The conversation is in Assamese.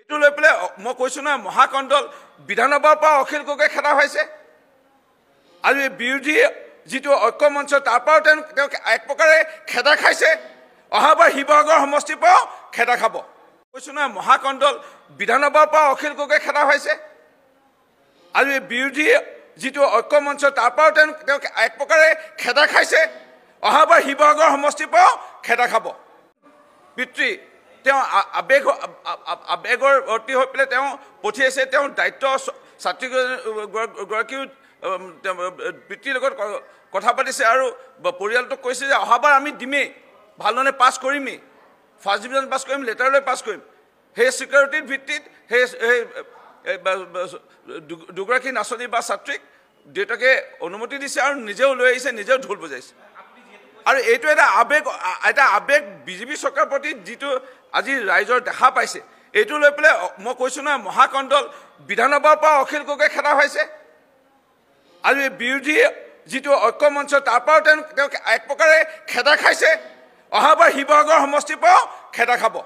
এইটো লৈ পেলাই মই কৈছোঁ নহয়, মহাকণ্ডল বিধানসভাৰ পৰা অখিল গগৈ খেদা হৈছে আৰু বিৰোধী যিটো ঐক্য মঞ্চ তাৰ পৰাও তেওঁ এক প্ৰকাৰে খেদা খাইছে। অহাবাৰ শিৱসাগৰ সমষ্টিৰ পৰাও খেদা খাব। কৈছোঁ নহয়, মহাকণ্ডল বিধানসভাৰ পৰা অখিল গগৈ খেদা হৈছে আৰু বিৰোধী যিটো ঐক্য মঞ্চ তাৰ পৰাও তেওঁ এক প্ৰকাৰে খেদা খাইছে। অহাবাৰ শিৱসাগৰ সমষ্টিৰ পৰাও খেদা খাব। পিতৃ তেওঁ আবেগৰ অতি হৈ পেলাই তেওঁ পঠিয়াইছে। তেওঁ দায়িত্ব ছাত্ৰীগৰাকীও পিতৃৰ লগত কথা পাতিছে আৰু পৰিয়ালটোক কৈছে যে অহাবাৰ আমি দিমেই, ভালধৰণে পাছ কৰিমেই, ফাৰ্ষ্ট ডিভিজন পাছ কৰিম, লেটাৰ লৈ পাছ কৰিম। সেই চিকিউৰিটিৰ ভিত্তিত সেই দুগৰাকী নাচনী বা ছাত্ৰীক দেউতাকে অনুমতি দিছে আৰু নিজেও লৈ আহিছে, নিজেও ঢোল বজাইছে। আৰু এইটো এটা আবেগ বিজেপি চৰকাৰৰ প্ৰতি যিটো আজি ৰাইজৰ দেখা পাইছে, এইটো লৈ পেলাই মই কৈছোঁ নহয়, মহাকণ্ডল বিধানসভাৰ পৰা অখিল গগৈ খেদা হৈছে আৰু বিৰোধী যিটো ঐক্য মঞ্চ তাৰ পৰাও তেওঁ এক প্ৰকাৰে খেদা খাইছে। অহাবাৰ শিৱসাগৰ সমষ্টিৰ পৰাও খেদা খাব।